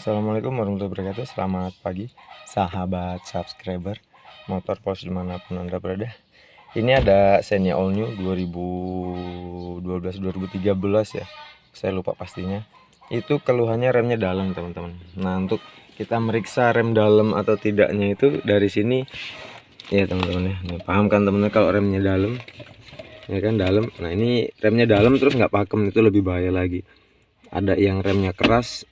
Assalamualaikum warahmatullahi wabarakatuh. Selamat pagi sahabat subscriber motor pos dimanapun Anda berada. Ini ada Xenia All New 2012-2013 ya, saya lupa pastinya. Itu keluhannya remnya dalam teman-teman. Nah, untuk kita meriksa rem dalam atau tidaknya itu dari sini ya teman-teman ya. Nah, paham kan teman-teman kalau remnya dalam ya kan, dalam. Nah, ini remnya dalam terus nggak pakem, itu lebih bahaya lagi. Ada yang remnya keras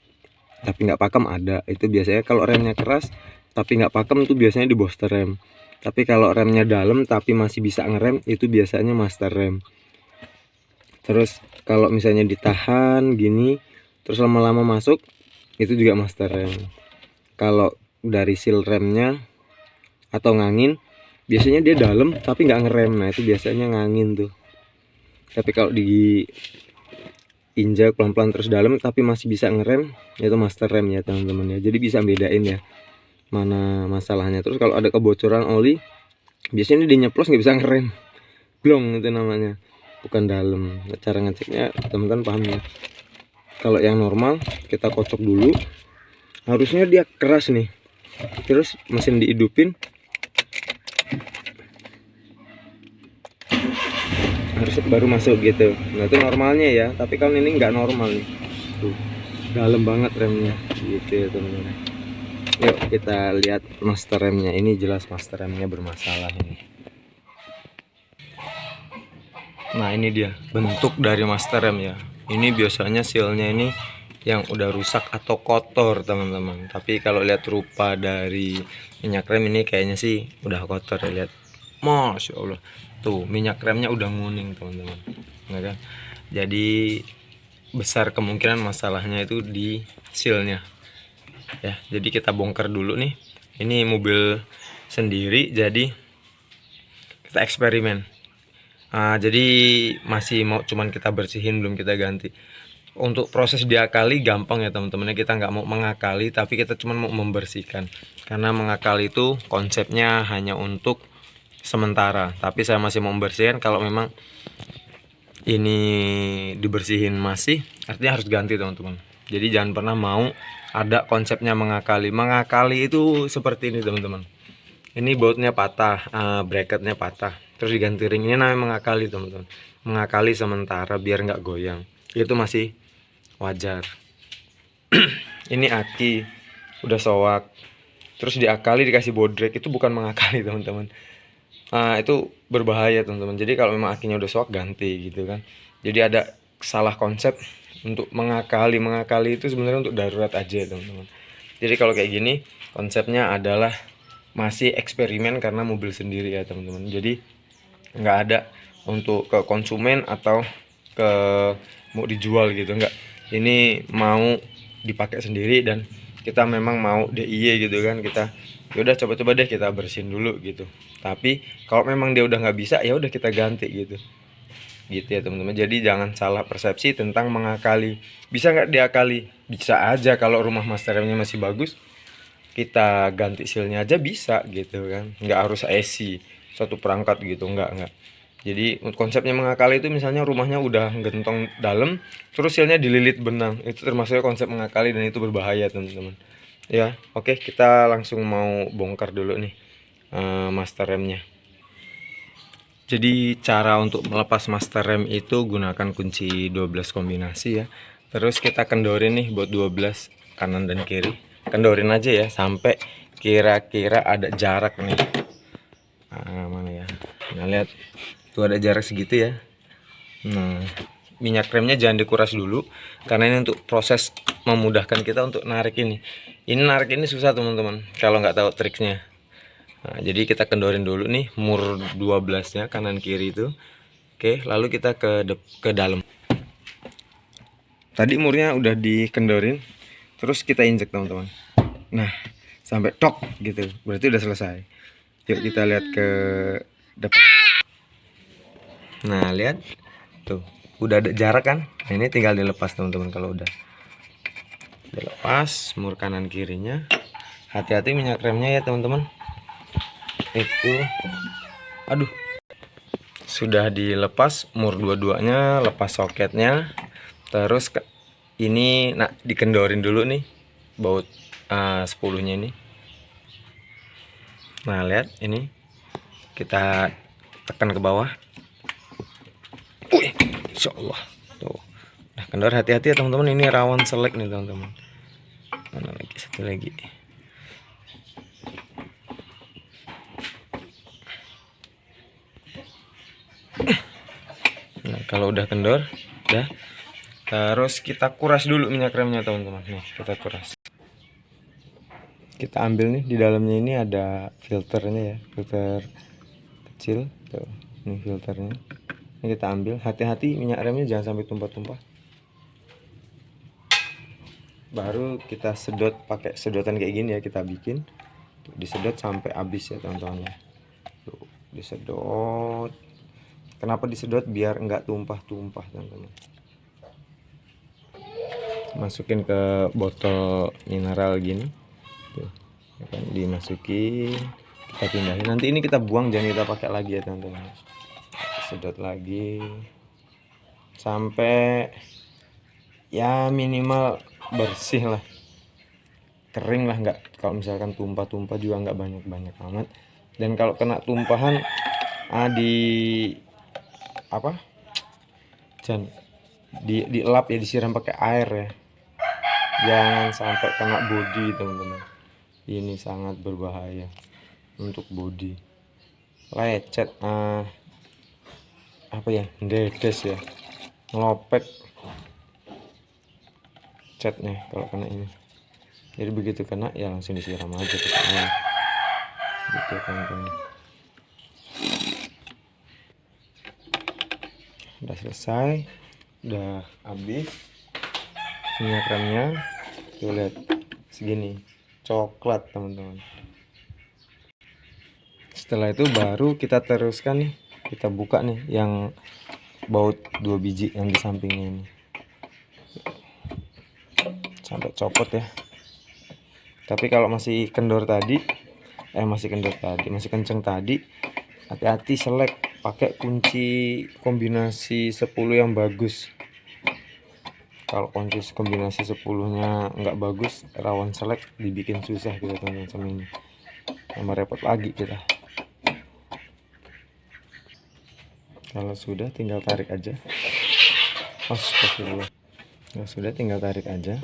tapi nggak pakem, ada. Itu biasanya kalau remnya keras tapi nggak pakem itu biasanya di booster rem. Tapi kalau remnya dalam tapi masih bisa ngerem, itu biasanya master rem. Terus kalau misalnya ditahan gini terus lama-lama masuk, itu juga master rem. Kalau dari seal remnya atau ngangin, biasanya dia dalam tapi nggak ngerem. Nah, itu biasanya ngangin tuh. Tapi kalau di injak pelan-pelan terus dalam tapi masih bisa ngerem, itu master rem ya teman-teman ya. Jadi bisa bedain ya mana masalahnya. Terus kalau ada kebocoran oli, biasanya dia nyeplos nggak bisa ngerem, blong itu namanya, bukan dalam. Cara ngeceknya teman-teman paham ya. Kalau yang normal kita kocok dulu, harusnya dia keras nih, terus mesin dihidupin, harus baru masuk gitu. Nah, itu normalnya ya. Tapi kalau ini nggak normal nih, tuh dalam banget remnya gitu ya teman-teman. Yuk kita lihat master remnya. Ini jelas master remnya bermasalah ini. Nah, ini dia bentuk dari master rem ya. Ini biasanya sealnya ini yang udah rusak atau kotor teman-teman. Tapi kalau lihat rupa dari minyak rem ini kayaknya sih udah kotor ya, lihat. Masya Allah, tuh minyak remnya udah nguning teman-teman, ya kan? Jadi besar kemungkinan masalahnya itu di sealnya ya. Jadi kita bongkar dulu nih. Ini mobil sendiri, jadi kita eksperimen. Jadi masih mau cuman kita bersihin, belum kita ganti. Untuk proses diakali gampang ya teman-teman, kita nggak mau mengakali tapi kita cuma mau membersihkan. Karena mengakali itu konsepnya hanya untuk sementara, tapi saya masih mau membersihkan. Kalau memang ini dibersihin masih, artinya harus ganti teman-teman. Jadi jangan pernah mau ada konsepnya mengakali. Mengakali itu seperti ini teman-teman. Ini bautnya patah, bracketnya patah, terus diganti ring. Ini namanya mengakali teman-teman. Mengakali sementara biar nggak goyang, itu masih wajar. Ini aki udah soak terus diakali dikasih bodrek, itu bukan mengakali teman-teman. Itu berbahaya teman-teman. Jadi kalau memang akinya udah soak, ganti gitu kan. Jadi ada salah konsep untuk mengakali. Mengakali itu sebenarnya untuk darurat aja teman-teman. Jadi kalau kayak gini konsepnya adalah masih eksperimen karena mobil sendiri ya teman-teman. Jadi nggak ada untuk ke konsumen atau ke mau dijual gitu, enggak. Ini mau dipakai sendiri dan kita memang mau DIY gitu kan. Kita ya udah coba-coba deh kita bersihin dulu gitu. Tapi kalau memang dia udah nggak bisa, ya udah kita ganti gitu ya teman-teman. Jadi jangan salah persepsi tentang mengakali. Bisa nggak diakali? Bisa aja. Kalau rumah master remnya masih bagus, kita ganti sealnya aja bisa gitu kan. Nggak harus AC satu perangkat gitu, enggak. Jadi konsepnya mengakali itu misalnya rumahnya udah gentong dalam terus sealnya dililit benang, itu termasuk konsep mengakali dan itu berbahaya teman-teman ya. Oke, kita langsung mau bongkar dulu nih master remnya. Jadi cara untuk melepas master rem itu gunakan kunci 12 kombinasi ya. Terus kita kendorin nih buat 12 kanan dan kiri. Kendorin aja ya sampai kira-kira ada jarak nih. Mana ya? Nah, lihat tuh ada jarak segitu ya. Nah, minyak remnya jangan dikuras dulu karena ini untuk proses memudahkan kita untuk narik ini. Ini narik ini susah teman-teman kalau nggak tahu triknya. Nah, jadi kita kendorin dulu nih mur 12-nya kanan kiri itu. Oke, lalu kita ke dalam. Tadi murnya udah dikendorin, terus kita injek teman-teman. Nah, sampai tok gitu, berarti udah selesai. Yuk kita lihat ke depan. Nah, lihat tuh udah ada jarak kan. Nah, ini tinggal dilepas teman-teman. Kalau udah dilepas mur kanan kirinya, hati-hati minyak remnya ya teman-teman. Itu aduh, sudah dilepas mur dua-duanya, lepas soketnya. Terus ini dikendorin dulu nih baut 10-nya ini. Nah, lihat ini, kita tekan ke bawah. Wih, insya Allah tuh. Nah, kendor, hati-hati ya teman-teman, ini rawan selek nih teman-teman. Mana lagi, satu lagi. Nah, kalau udah kendor, udah. Terus kita kuras dulu minyak remnya teman-teman. Nih, kita kuras. Kita ambil nih, di dalamnya ini ada filternya ya, filter kecil tuh. Ini filternya. Ini kita ambil. Hati-hati minyak remnya jangan sampai tumpah-tumpah. Baru kita sedot pakai sedotan kayak gini ya, kita bikin. Tuh, disedot sampai habis ya teman-teman ya. Tuh, disedot. Kenapa disedot? Biar enggak tumpah-tumpah teman-teman. Masukin ke botol mineral gini tuh, ya kan, dimasukin, kita pindahin. Nanti ini kita buang, jangan kita pakai lagi ya teman-teman. Sedot lagi sampai ya minimal bersih lah, kering lah, nggak, kalau misalkan tumpah-tumpah juga nggak banyak-banyak amat. Dan kalau kena tumpahan di apa, jangan dielap ya, disiram pakai air ya, jangan sampai kena bodi teman-teman. Ini sangat berbahaya untuk bodi, lecet, apa ya, dedes ya, ngelopek catnya kalau kena ini. Jadi begitu kena ya langsung disiram aja pakai air gitu teman-teman. Udah selesai, udah habis minyak remnya. Tuh lihat, segini coklat teman-teman. Setelah itu baru kita teruskan nih, kita buka nih yang baut 2 biji yang di sampingnya ini sampai copot ya. Tapi kalau masih kendor tadi, masih kenceng tadi, hati-hati selek, pakai kunci kombinasi 10 yang bagus. Kalau kunci kombinasi 10-nya nggak bagus, rawan selek, dibikin susah kita teman-teman sama ini. Tambah repot lagi kita. Kalau sudah tinggal tarik aja. Astagfirullah. Kalau sudah tinggal tarik aja.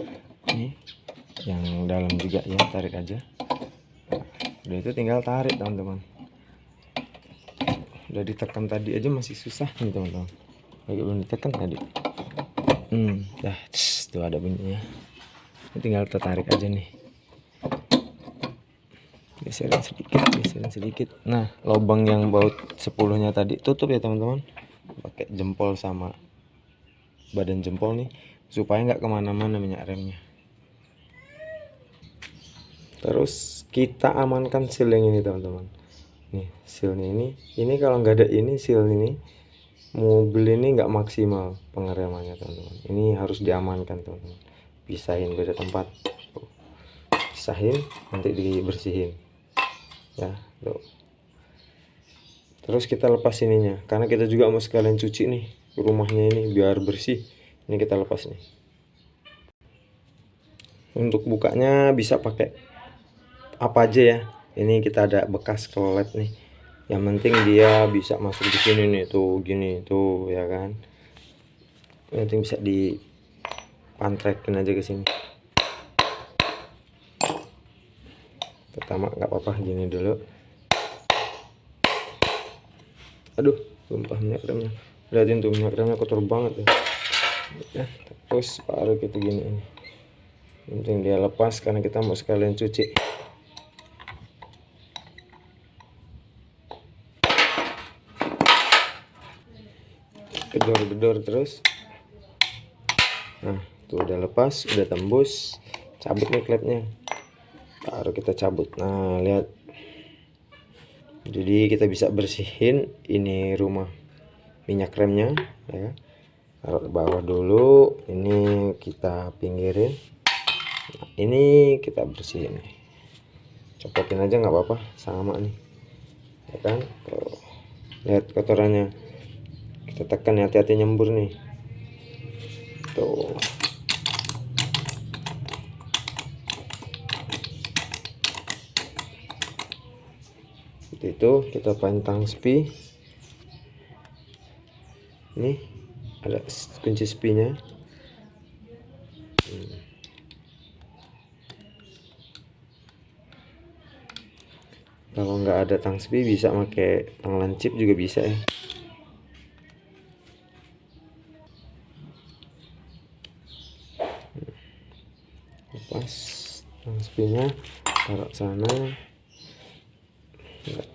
Nih, yang dalam juga ya, tarik aja. Nah, udah itu tinggal tarik teman-teman. Udah ditekan tadi aja masih susah nih teman-teman. Lagi belum ditekan tadi. Dah, tuh ada bunyinya. Ini tinggal tertarik aja nih. Geserin sedikit. Nah, lubang yang baut 10-nya tadi tutup ya teman-teman. Pakai jempol sama badan jempol nih, supaya nggak kemana-mana minyak remnya. Terus kita amankan seal yang ini teman-teman. Nih sealnya ini kalau nggak ada ini, seal ini, mobil ini nggak maksimal pengeremannya teman-teman. Ini harus diamankan teman-teman. Pisahin beda tempat, pisahin, nanti dibersihin ya tuh. Terus kita lepas ininya, karena kita juga mau sekalian cuci nih rumahnya ini biar bersih. Ini kita lepas nih. Untuk bukanya bisa pakai apa aja ya. Ini kita ada bekas kelet nih, yang penting dia bisa masuk di sini nih, tuh gini tuh ya kan. Yang penting bisa dipantrekin aja ke sini. Pertama nggak apa-apa, gini dulu. Aduh, tumpah minyak remnya. Lihatin tuh, minyak remnya kotor banget ya. Terus baru kita gini ini. Yang penting dia lepas karena kita mau sekalian cuci. Gedor-gedor terus. Nah, tuh udah lepas, udah tembus. Cabut nih klepnya. Baru kita cabut. Nah, lihat. Jadi kita bisa bersihin ini rumah minyak remnya ya. Taruh ke bawah dulu, ini kita pinggirin. Nah, ini kita bersihin nih. Copotin aja nggak apa-apa, sama nih ya kan. Tuh, lihat kotorannya, kita tekan, hati-hati nyembur nih tuh. Seperti itu, kita pantang spi. Ini ada kunci spinya. Kalau nggak ada tang spi bisa pakai tang lancip juga bisa ya. Lepas tang spinya taruh sana.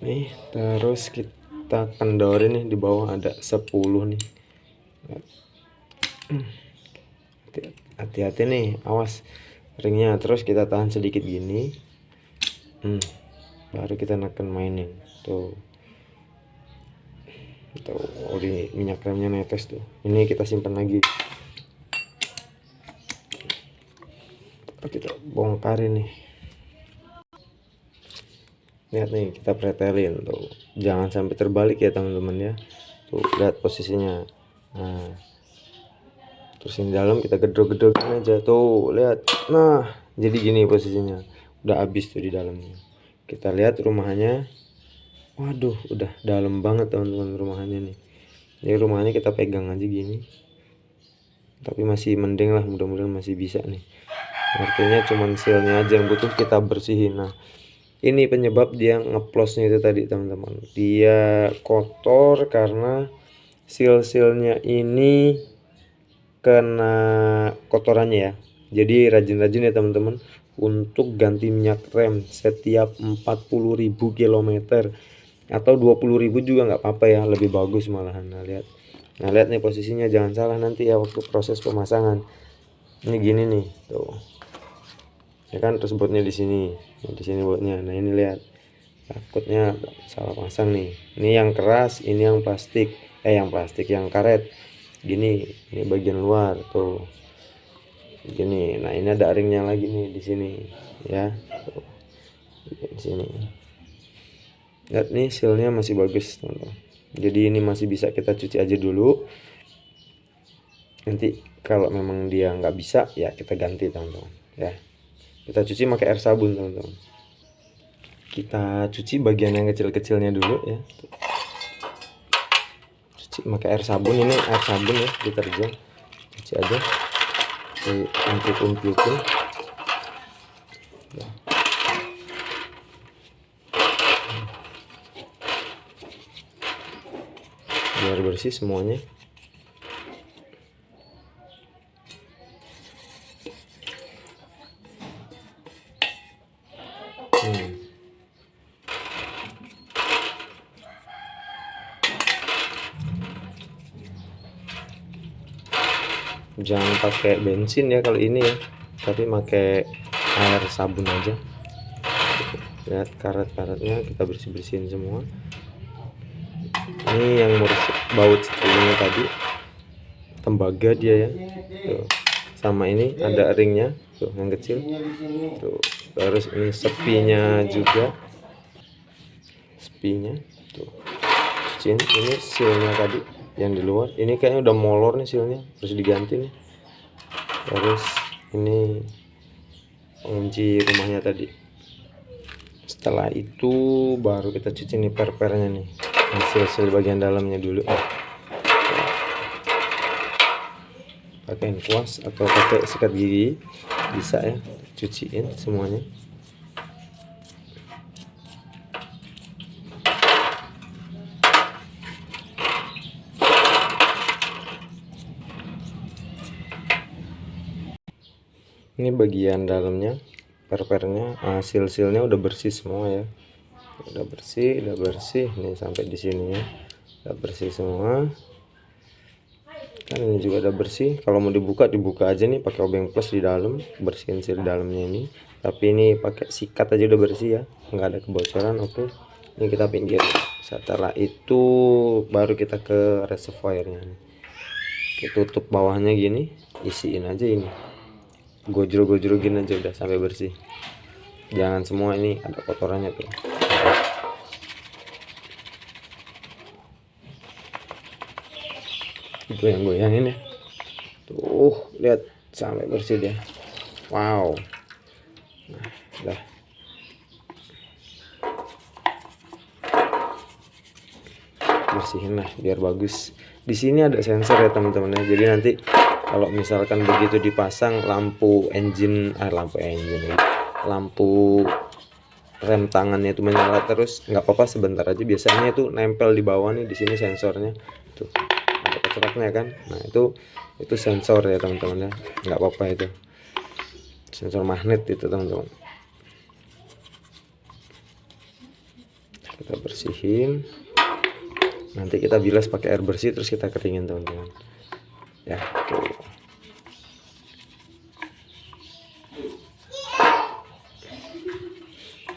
Nih, terus kita kendorin nih, di bawah ada 10 nih. Hati-hati nih, awas ringnya. Terus kita tahan sedikit gini, baru kita akan mainin tuh. Oh, di minyak remnya netes tuh. Ini kita simpan lagi, kita bongkarin nih. Lihat nih, kita pretelin tuh, jangan sampai terbalik ya teman-teman ya. Tuh, lihat posisinya. Nah, terus yang dalam kita gedor-gedorkan aja tuh, lihat. Nah, jadi gini posisinya, udah habis tuh di dalamnya. Kita lihat rumahannya. Waduh, udah dalam banget teman-teman rumahannya nih. Jadi rumahannya kita pegang aja gini, tapi masih mending lah, mudah-mudahan masih bisa nih. Artinya cuman sealnya aja yang butuh kita bersihin. Nah, ini penyebab dia ngeplosnya itu tadi teman-teman, dia kotor karena seal-sealnya ini kena kotorannya ya. Jadi rajin-rajin ya teman-teman untuk ganti minyak rem setiap 40.000 km atau 20.000 juga nggak apa-apa ya, lebih bagus malahan. Nah lihat nih posisinya, jangan salah nanti ya waktu proses pemasangan. Ini gini nih tuh ya kan, terus botnya di sini botnya. Nah ini lihat, takutnya salah pasang nih. Ini yang keras, ini yang plastik, yang karet gini. Ini bagian luar tuh gini. Nah ini ada ringnya lagi nih di sini ya, tuh. Di sini lihat nih, sealnya masih bagus teman-teman. Jadi ini masih bisa kita cuci aja dulu. Nanti kalau memang dia nggak bisa ya kita ganti teman-teman ya. Kita cuci pakai air sabun teman-teman. Kita cuci bagian yang kecil-kecilnya dulu ya. Cuci pakai air sabun, ini air sabun ya, deterjen. Cuci aja, diumpil-umpilin. Biar bersih semuanya. Jangan pakai bensin ya kalau ini ya, tapi pakai air sabun aja. Lihat karat-karatnya kita bersih-bersihin semua. Ini yang baut setelahnya tadi, tembaga dia ya tuh. Sama ini ada ringnya tuh yang kecil tuh. Terus ini sepinya juga, tuh cuciin. Ini sealnya tadi yang di luar, ini kayaknya udah molor nih sealnya, harus diganti nih. Terus ini pengunci rumahnya tadi. Setelah itu baru kita cuci nih per-pernya nih, hasil bagian dalamnya dulu. Pakai kuas atau pakai sikat gigi bisa ya, cuciin semuanya. Ini bagian dalamnya, per-pernya, seal-sealnya udah bersih semua ya. Udah bersih nih sampai di sini ya. Udah bersih semua. Kan ini juga udah bersih. Kalau mau dibuka aja nih pakai obeng plus di dalam, bersihin seal dalamnya ini. Tapi ini pakai sikat aja udah bersih ya, nggak ada kebocoran. Oke, ini kita pinggir. Setelah itu baru kita ke reservoirnya nih. Kita tutup bawahnya gini, isiin aja ini, gojrog-gojrogin aja udah sampai bersih. Jangan semua ini ada kotorannya tuh. Itu yang goyangin ya. Tuh, lihat sampai bersih dia. Wow. Nah, udah. bersihin lah biar bagus. Di sini ada sensor ya teman-teman ya, jadi nanti kalau misalkan begitu dipasang lampu lampu rem tangannya itu menyala terus, nggak apa-apa, sebentar aja. Biasanya itu nempel di bawah nih, di sini sensornya tuh ada keceraknya kan. Nah itu sensor ya teman-teman ya, nggak apa-apa, itu sensor magnet itu teman-teman. Kita bersihin, nanti kita bilas pakai air bersih terus kita keringin teman-teman ya. Tuh.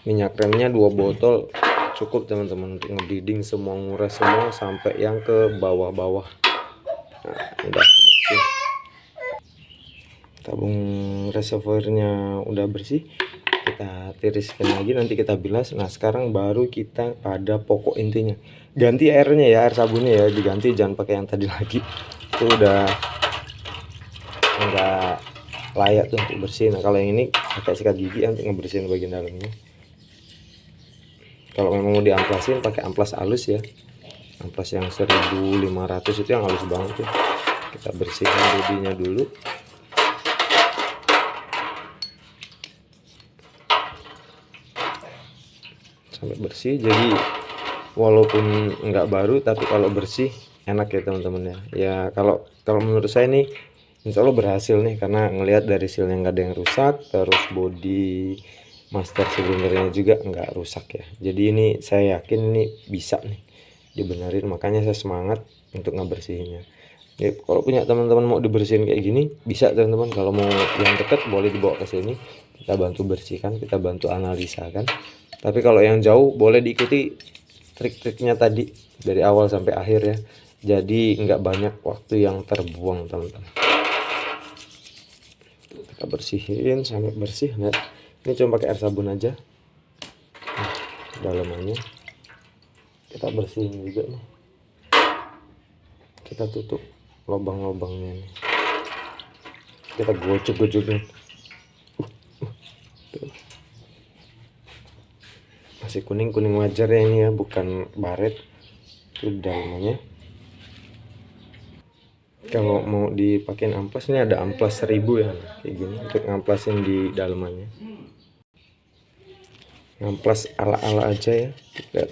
Minyak remnya 2 botol cukup teman-teman untuk ngebleeding semua, nguras semua sampai yang ke bawah-bawah. Nah, udah bersih, tabung reservoirnya udah bersih, kita tiriskan lagi, nanti kita bilas. Nah sekarang baru kita pada pokok intinya, ganti airnya ya, air sabunnya ya diganti, jangan pakai yang tadi lagi, itu udah enggak layak tuh untuk bersih. Nah kalau yang ini pakai sikat gigi untuk ngebersihin bagian dalamnya. Kalau memang mau diamplasin pakai amplas halus ya, amplas yang 1500 itu yang halus banget tuh. Kita bersihkan bodinya dulu. Sampai bersih, jadi walaupun enggak baru tapi kalau bersih enak ya teman-teman ya. Ya kalau menurut saya nih insya Allah berhasil nih, karena ngelihat dari sealnya nggak ada yang rusak, terus body master silinder juga nggak rusak ya. Jadi ini saya yakin ini bisa nih dibenerin, makanya saya semangat untuk ngebersihinnya ya. Kalau punya teman-teman mau dibersihin kayak gini bisa teman-teman, kalau mau yang deket boleh dibawa ke sini, kita bantu bersihkan, kita bantu analisa kan. Tapi kalau yang jauh boleh diikuti trik-triknya tadi dari awal sampai akhir ya, jadi nggak banyak waktu yang terbuang teman-teman. Kita bersihin sampai bersih. Nah, ini cuma pakai air sabun aja. Nah, dalamannya kita bersihin juga nih, kita tutup lubang-lubangnya nih, kita gocok-gocokin. Masih kuning-kuning wajar ya ini ya, bukan baret. Itu dalamannya. Kalau mau dipakein amplas, ini ada amplas 1000 ya, kayak gini untuk ngamplasin di dalamannya. Ngamplas ala-ala aja ya, lihat.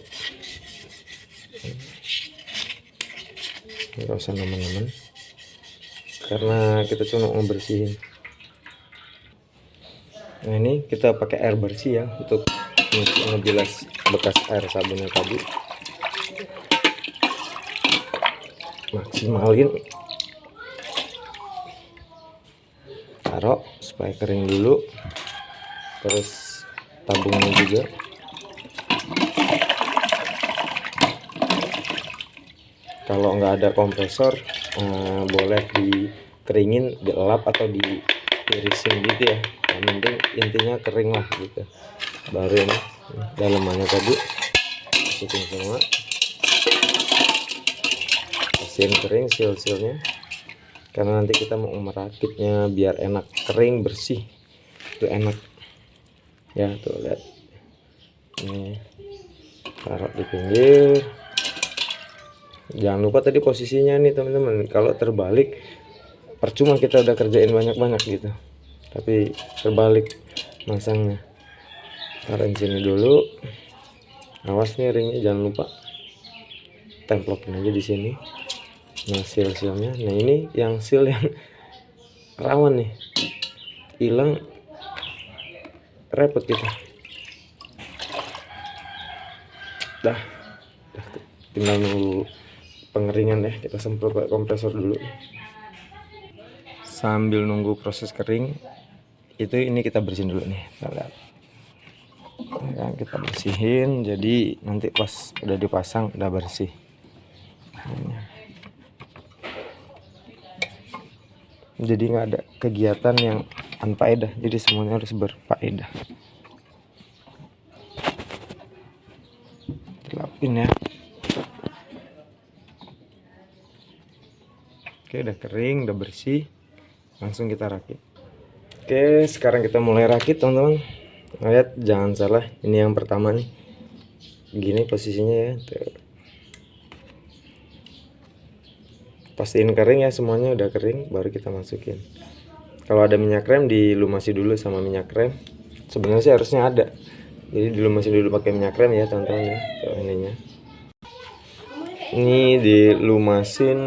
Nggak usah nemen-nemen, karena kita cuma mau bersihin. Nah ini kita pakai air bersih ya untuk ngebilas bekas air sabunnya tadi. Maksimalin, taruh supaya kering dulu, terus tabungnya juga. Kalau nggak ada kompresor boleh dikeringin, dielap atau ditirisin gitu ya, yang penting intinya kering lah gitu. Baru ini dalamannya tadi masukin semua, pastiin kering seal-sealnya, karena nanti kita mau merakitnya biar enak, kering bersih itu enak ya. Tuh lihat, ini taruh di pinggir. Jangan lupa tadi posisinya nih teman-teman, kalau terbalik percuma kita udah kerjain banyak-banyak gitu, tapi terbalik masangnya. Taruhin sini dulu, awas nih ringnya jangan lupa templokin aja di sini. Nah seal-sealnya, nah ini yang seal yang rawan nih, hilang repot kita. Dah tinggal nunggu pengeringan ya, kita semprot pakai kompresor dulu. Sambil nunggu proses kering itu, ini kita bersihin dulu nih, kita lihat ya, kita bersihin, jadi nanti pas udah dipasang udah bersih. Jadi nggak ada kegiatan yang unfaedah, jadi semuanya harus berfaedah. Lapin ya. Oke, udah kering, udah bersih, langsung kita rakit. Oke, sekarang kita mulai rakit teman-teman. Lihat, jangan salah, ini yang pertama nih, gini posisinya ya. Tuh. Pastiin kering ya, semuanya udah kering baru kita masukin. Kalau ada minyak rem dilumasi dulu sama minyak rem. Sebenarnya sih harusnya ada, jadi dilumasi dulu pakai minyak rem ya teman-teman ya. Ininya ini dilumasin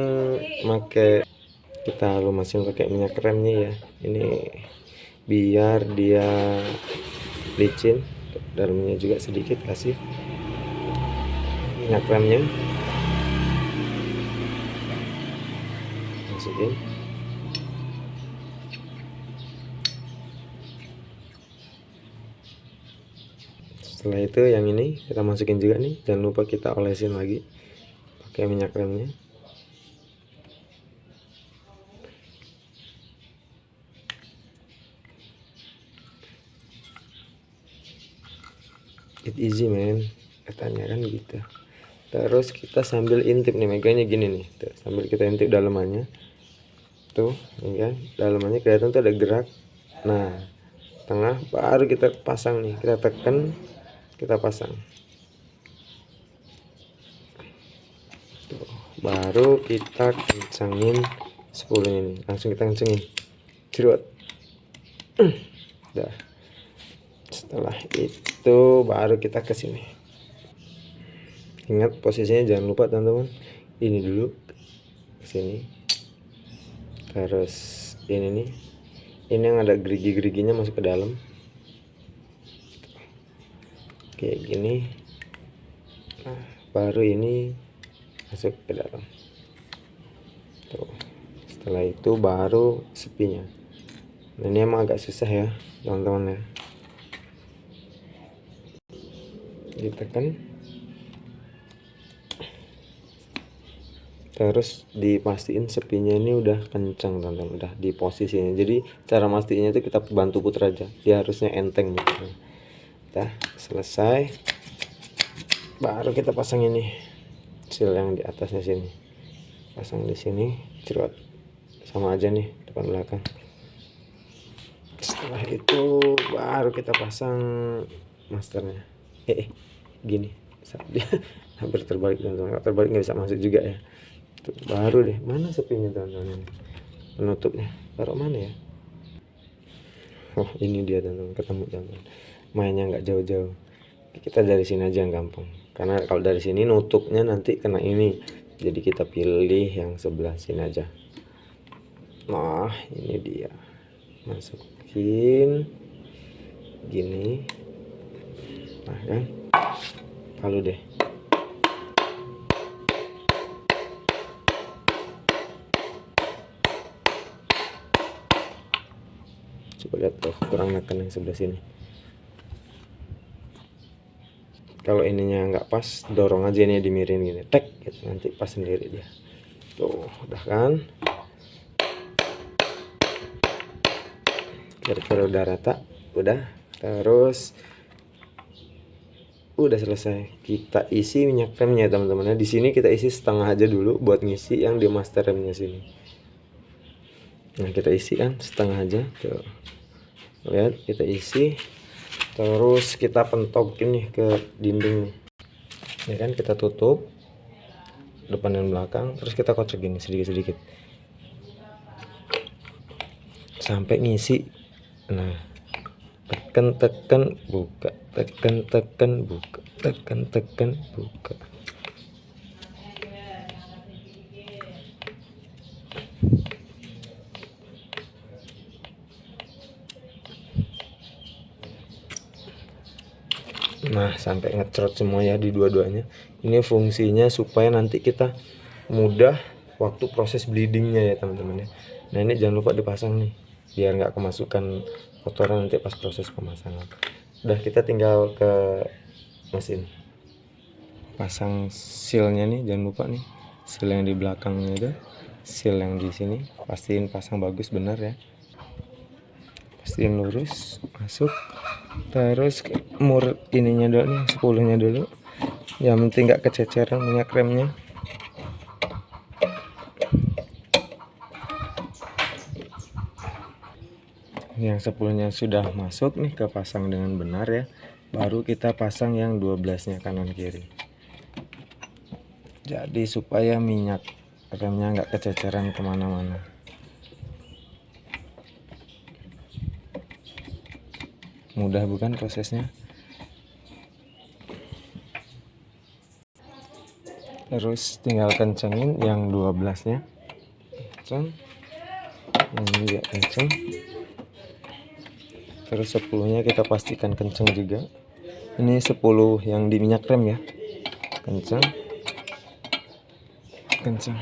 kita lumasin pakai minyak remnya ya. Ini biar dia licin. Dalamnya juga sedikit kasih minyak remnya, masukin. Setelah itu yang ini kita masukin juga nih, jangan lupa kita olesin lagi pakai minyak remnya. It easy man, katanya kan gitu. Terus kita sambil intip nih, megangnya gini nih tuh, sambil kita intip dalamannya tuh, ini kan dalamannya kelihatan tuh ada gerak. Nah tengah baru kita pasang nih, kita tekan, kita pasang tuh, baru kita kencangin spoolnya ini, langsung kita kencangin cerut. Udah. Setelah itu baru kita ke sini. Ingat posisinya, jangan lupa teman-teman. Ini dulu ke sini. Terus ini nih. Ini yang ada gerigi-geriginya masuk ke dalam. Kayak gini. Nah, baru ini masuk ke dalam. Tuh. Setelah itu baru sepinya. Nah, ini emang agak susah ya, teman-teman ya. Ditekan, terus dipastiin sepinya ini udah kencang teman-teman, udah di posisinya. Jadi cara mastinya itu kita bantu putar aja, dia harusnya enteng gitu. Udah selesai, baru kita pasang ini seal yang di atasnya sini, pasang di sini, cerot, sama aja nih depan belakang. Setelah itu baru kita pasang masternya. Gini dia hampir terbalik teman-teman, terbalik nggak bisa masuk juga ya. Tuh, baru deh, mana sepinya teman-teman, penutupnya taruh mana ya. Oh ini dia teman-teman, ketemu teman-teman, mainnya nggak jauh-jauh. Kita dari sini aja yang gampang, karena kalau dari sini nutupnya nanti kena ini, jadi kita pilih yang sebelah sini aja. Nah ini dia, masukin gini. Nah kan, palu deh. Coba lihat tuh, kurang neken yang sebelah sini. Kalau ininya nggak pas, dorong aja ini dimirin gini, tek gitu, nanti pas sendiri dia. Tuh udah kan, kira-kira udah rata, udah. Terus udah selesai, kita isi minyak remnya teman-teman. Di sini kita isi setengah aja dulu buat ngisi yang di master remnya sini. Nah kita isi kan setengah aja tuh, lihat kita isi. Terus kita pentokin nih ke dinding nih ya kan, kita tutup depan dan belakang, terus kita kocok gini sedikit-sedikit sampai ngisi. Nah tekan buka, tekan buka, tekan buka. Nah sampai ngecerot semua ya di dua-duanya. Ini fungsinya supaya nanti kita mudah waktu proses bleedingnya ya teman-teman ya. Nah ini jangan lupa dipasang nih, biar nggak kemasukan kotoran nanti pas proses pemasangan. Udah, kita tinggal ke mesin pasang sealnya nih. Jangan lupa nih seal yang di belakangnya itu, seal yang di sini pastiin pasang bagus benar ya, pastiin lurus masuk. Terus mur ininya dulu nih, 10-nya dulu, yang penting nggak kececeran minyak remnya. Yang 10-nya sudah masuk nih, kepasang dengan benar ya, baru kita pasang yang 12-nya kanan kiri. Jadi supaya minyak remnya nggak kececeran kemana-mana. Mudah bukan prosesnya? Terus tinggal kencengin yang 12-nya. Kenceng. Ini juga kenceng. Terus 10-nya kita pastikan kenceng juga. Ini 10 yang di minyak rem ya. Kenceng. Kenceng.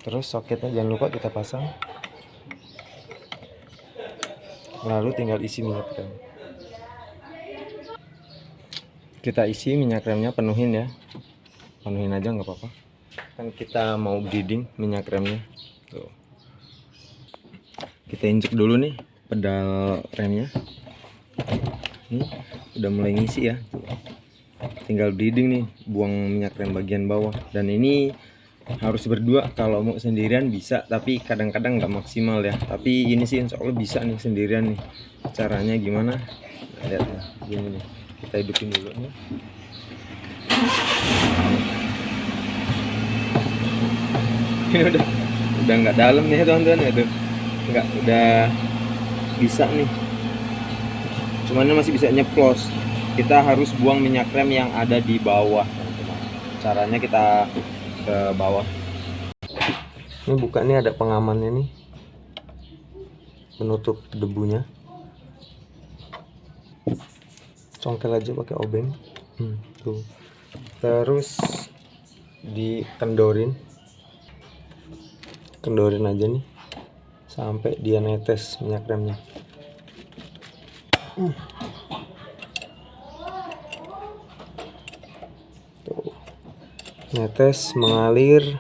Terus soketnya jangan lupa kita pasang. Lalu tinggal isi minyak rem. Kita isi minyak remnya, penuhin ya. Penuhin aja nggak apa-apa. Kan kita mau bleeding minyak remnya. Tuh. Kita injek dulu nih pedal remnya. Ini udah mulai ngisi ya. Tuh. Tinggal bleeding nih, buang minyak rem bagian bawah. Dan ini harus berdua, kalau mau sendirian bisa, tapi kadang-kadang nggak maksimal ya. Tapi ini sih insya Allah bisa nih sendirian nih. Caranya gimana? Nah, lihat ya, gini nih. Kita hidupin dulu nih. Ini udah nggak dalam nih teman-teman ya tuh. Udah bisa nih. Cuman ini masih bisa nyeplos. Kita harus buang minyak rem yang ada di bawah, teman-teman. Caranya kita ke bawah. Ini buka nih, ada pengamannya nih, penutup debunya. Congkel aja pakai obeng. Tuh. Terus dikendorin aja nih sampai dia netes minyak remnya. Tuh. Netes, mengalir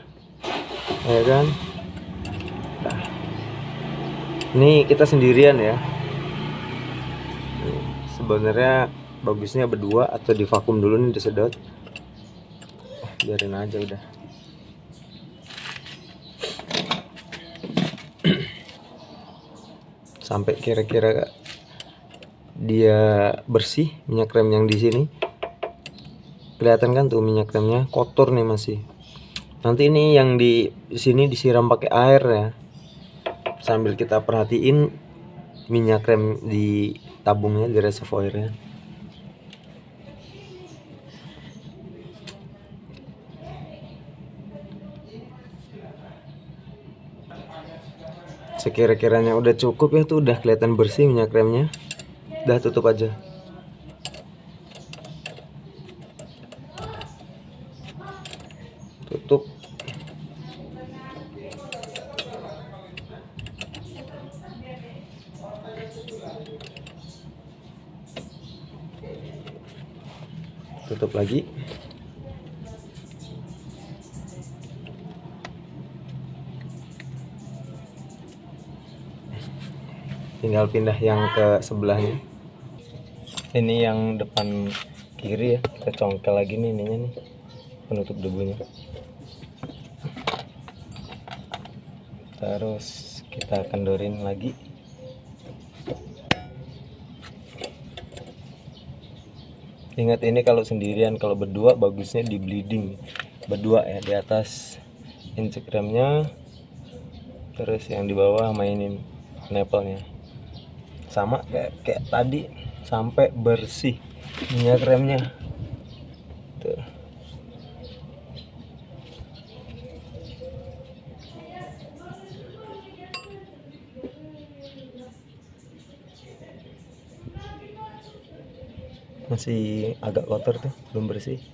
ya kan. Nah, ini kita sendirian ya. Sebenarnya bagusnya berdua atau di vakum dulu nih, disedot. Biarin aja udah. Sampai kira-kira dia bersih minyak rem yang di sini. Kelihatan kan tuh minyak remnya kotor nih masih. Nanti ini yang di sini disiram pakai air ya. Sambil kita perhatiin minyak rem di tabungnya, di reservoirnya. Sekira-kiranya udah cukup ya, tuh udah kelihatan bersih minyak remnya. Udah, tutup aja. Tutup. Tutup lagi. Tinggal pindah yang ke sebelahnya. Ini yang depan kiri ya, kita congkel lagi nih ininya nih, penutup debunya. Terus kita kendorin lagi. Ingat, ini kalau sendirian, kalau berdua bagusnya di bleeding berdua ya, di atas injek remnya, terus yang di bawah mainin nepelnya. Sama kayak tadi, sampai bersih minyak remnya. Tuh. Masih agak kotor tuh, belum bersih.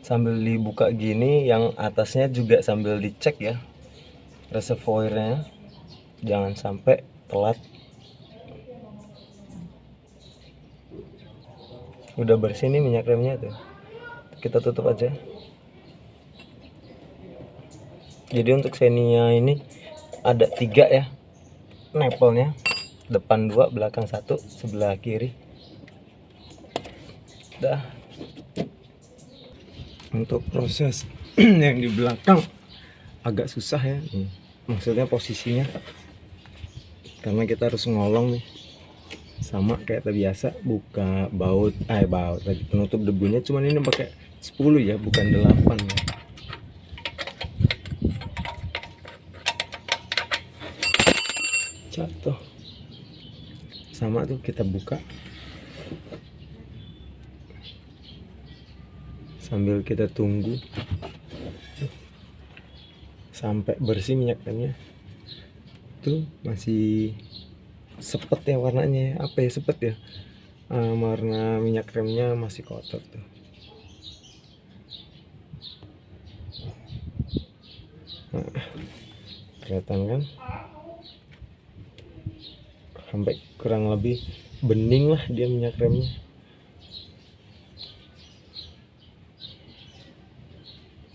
Sambil dibuka gini, yang atasnya juga sambil dicek ya reservoirnya, jangan sampai telat. Udah bersih nih minyak remnya tuh, kita tutup aja. Jadi untuk Xenia ini ada 3 ya nepelnya, depan 2, belakang 1, sebelah kiri. Dah. Untuk proses yang di belakang agak susah ya, maksudnya posisinya, karena kita harus ngolong nih. Sama kayak biasa, buka baut tadi penutup debunya, cuman ini pakai 10 ya, bukan 8 ya. sama tuh, kita buka sambil kita tunggu sampai bersih minyak remnya. Tuh masih sepet ya warnanya, apa ya, sepet ya, warna minyak remnya masih kotor tuh. Nah, kelihatan kan, sampai kurang lebih bening lah dia minyak remnya.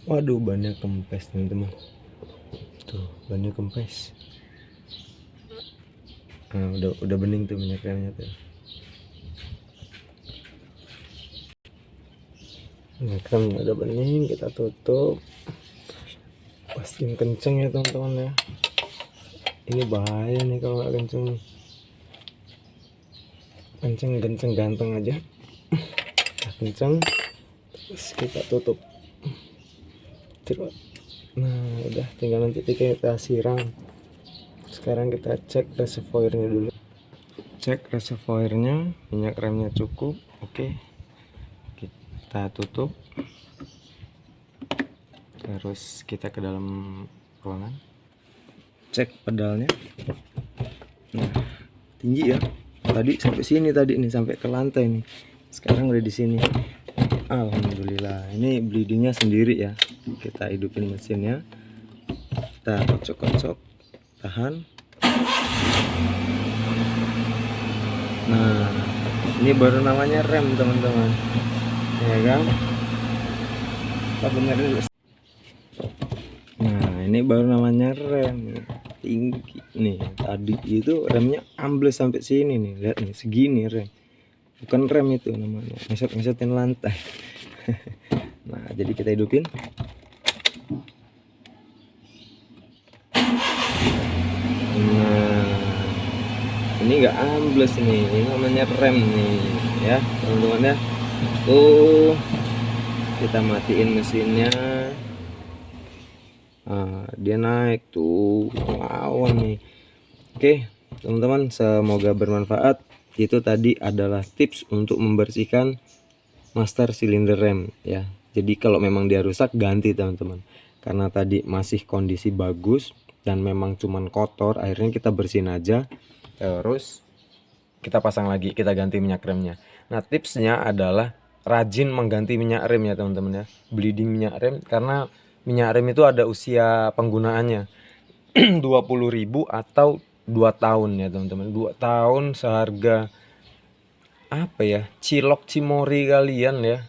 Waduh, bannya kempes teman-teman, tuh bannya kempes. Nah, udah bening tuh minyak remnya tuh. Minyak remnya udah bening, kita tutup. Pastiin kenceng ya teman-teman ya, ini bahaya nih kalau nggak kenceng nih. Kenceng ganteng aja. Kenceng, terus kita tutup. Nah udah, tinggal nanti kita siram. Sekarang kita cek reservoirnya dulu. Cek reservoirnya, minyak remnya cukup. Oke, kita tutup. Terus kita ke dalam ruangan, cek pedalnya. Nah, tinggi ya, tadi sampai sini, tadi nih sampai ke lantai nih, sekarang udah di sini. Alhamdulillah, ini bleedingnya sendiri ya. Kita hidupin mesinnya, kita kocok-kocok, tahan. Nah, ini baru namanya rem teman-teman, ya kan? Kita benerin. Nah, ini baru namanya rem tinggi nih. Tadi itu remnya ambles sampai sini nih, lihat nih, segini rem. Bukan rem itu namanya, ngeset-ngesetin lantai. Nah, jadi kita hidupin. Nah, ini enggak ambles nih, ini namanya rem nih ya teman-teman ya. Tuh, kita matiin mesinnya. Nah, dia naik tuh, ngelawan nih. Oke teman-teman, semoga bermanfaat. Itu tadi adalah tips untuk membersihkan master silinder rem ya. Jadi kalau memang dia rusak, ganti teman-teman. Karena tadi masih kondisi bagus dan memang cuman kotor, akhirnya kita bersihin aja. Terus kita pasang lagi, kita ganti minyak remnya. Nah, tipsnya adalah rajin mengganti minyak rem ya teman-teman ya. Bleeding minyak rem, karena minyak rem itu ada usia penggunaannya. 20.000 atau 2 tahun ya teman-teman. 2 tahun seharga apa ya, cilok cimori kalian ya,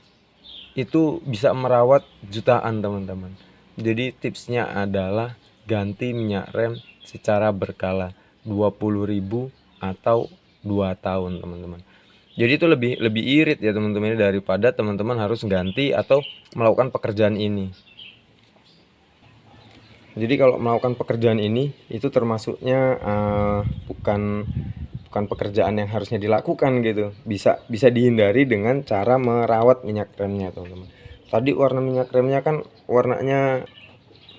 itu bisa merawat jutaan teman-teman. Jadi tipsnya adalah ganti minyak rem secara berkala, 20.000 atau 2 tahun teman-teman. Jadi itu lebih irit ya teman-teman, daripada teman-teman harus ganti atau melakukan pekerjaan ini. Jadi kalau melakukan pekerjaan ini itu termasuknya bukan pekerjaan yang harusnya dilakukan gitu. Bisa dihindari dengan cara merawat minyak remnya teman-teman. Tadi warna minyak remnya kan warnanya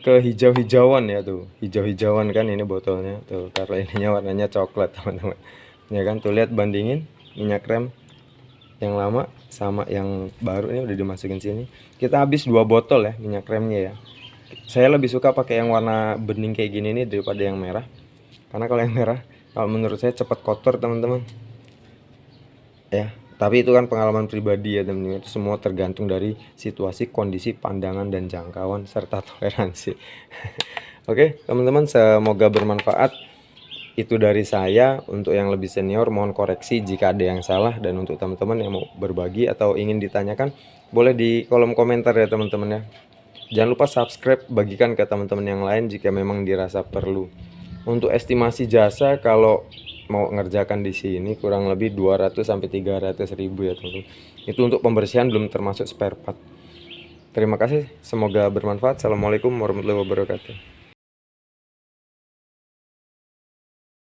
ke hijau-hijauan ya tuh, hijau-hijauan kan ini botolnya tuh, karena ininya warnanya coklat teman-teman. Ya kan, tuh lihat, bandingin minyak rem yang lama sama yang baru, ini udah dimasukin sini. Kita habis 2 botol ya minyak remnya ya. Saya lebih suka pakai yang warna bening kayak gini nih daripada yang merah, karena kalau yang merah, kalau menurut saya cepat kotor teman-teman ya. Tapi itu kan pengalaman pribadi ya teman-teman, itu semua tergantung dari situasi, kondisi, pandangan, dan jangkauan serta toleransi. Oke teman-teman, semoga bermanfaat. Itu dari saya. Untuk yang lebih senior mohon koreksi jika ada yang salah, dan untuk teman-teman yang mau berbagi atau ingin ditanyakan, boleh di kolom komentar ya teman-teman ya. Jangan lupa subscribe, bagikan ke teman-teman yang lain jika memang dirasa perlu. Untuk estimasi jasa kalau mau ngerjakan di sini kurang lebih 200 sampai 300 ribu ya teman-teman. Itu untuk pembersihan, belum termasuk spare part. Terima kasih, semoga bermanfaat. Assalamualaikum warahmatullahi wabarakatuh.